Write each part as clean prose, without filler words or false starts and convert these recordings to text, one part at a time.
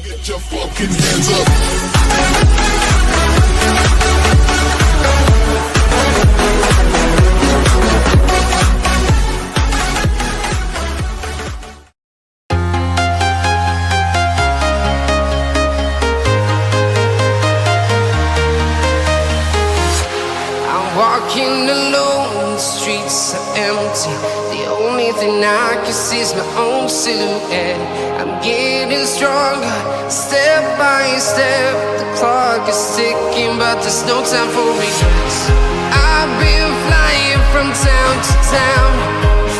Get your fucking hands up. Walking alone, the streets are empty. The only thing I can see is my own silhouette. I'm getting stronger, step by step. The clock is ticking, but there's no time for regrets. I've been flying from town to town,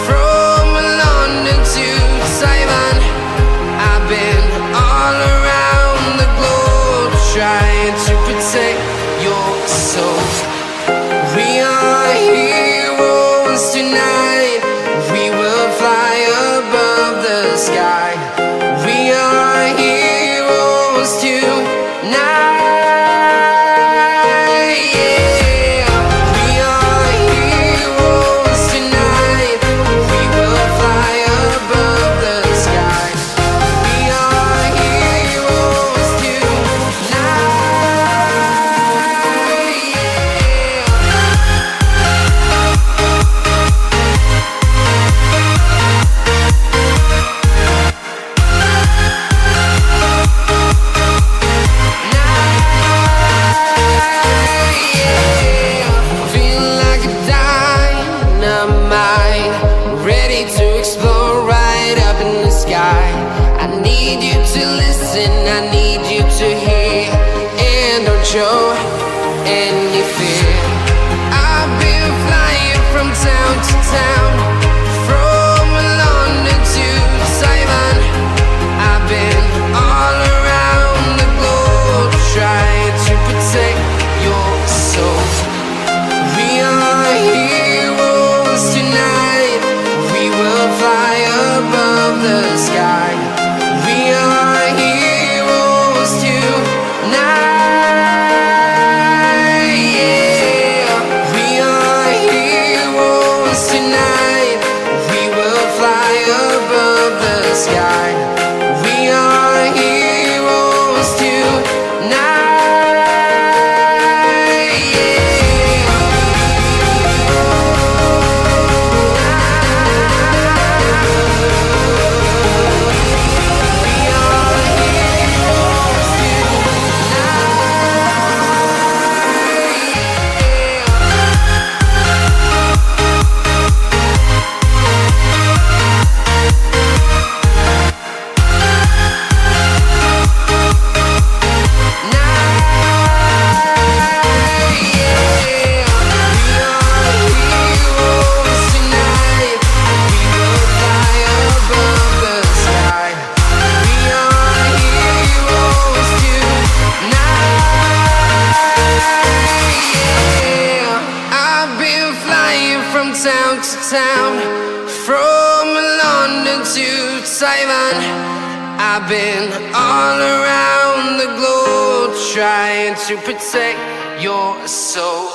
from London to Taiwan. I've been all around the globe, trying to protect your soul. We are heroes tonight. We will fly above the sky. We are heroes tonight. Yeah. We are heroes tonight. We will fly above the sky. We are heroes tonight. I need you to hear, and don't show any fear. I've been flying from town to town, from London to Taiwan. I've been all around the globe, trying to protect your soul. We are heroes tonight. We will fly above the sky. We are heroes tonight. Yeah. We are heroes tonight. We will fly above the sky. We are heroes tonight. Town to town, from London to Taiwan. I've been all around the globe, trying to protect your soul.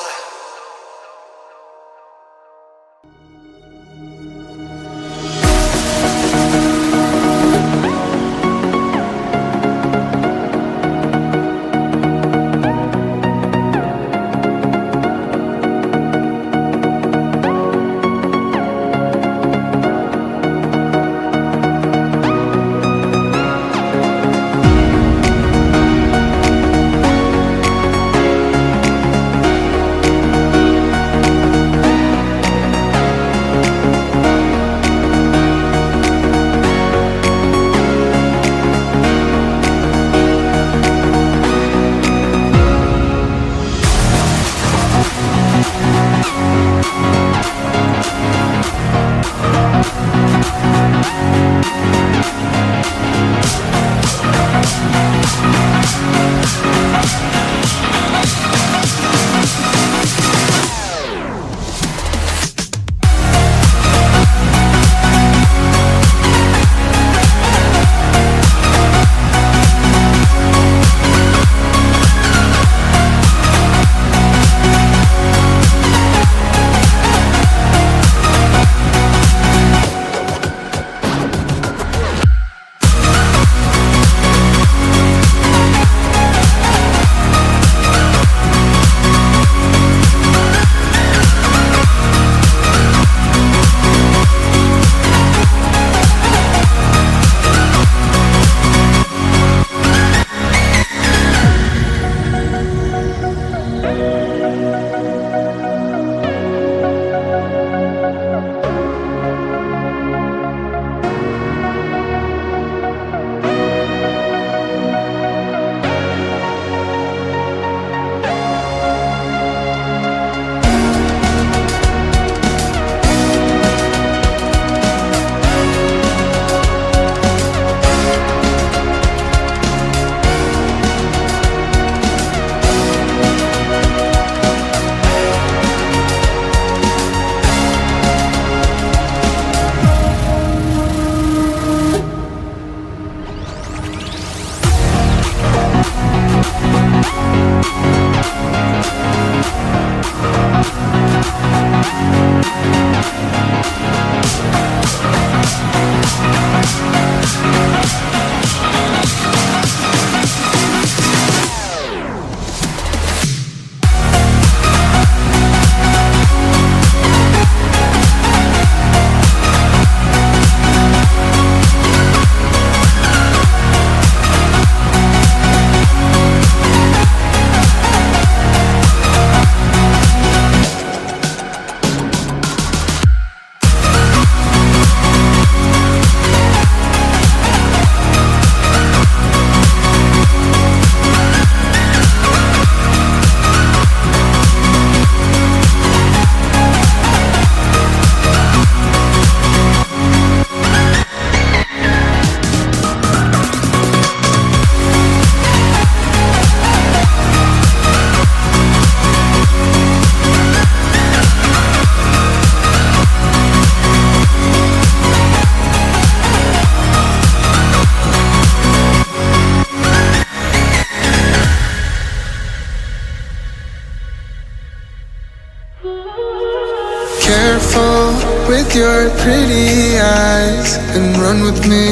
with your pretty eyes and run with me,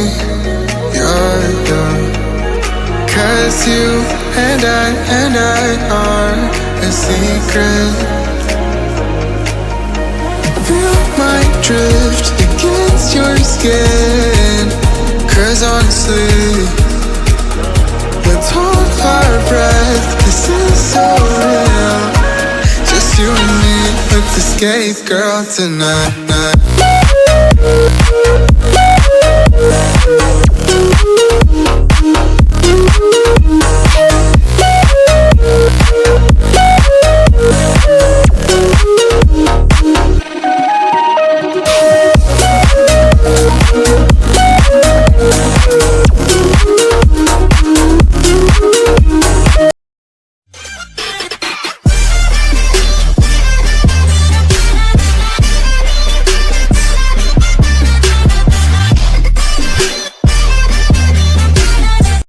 yeah. Cause you and I are a secret. Feel my drift against your skin. Cause honestly, let's hold our breath. This is so real. Just you and me, let's escape, girl, tonight.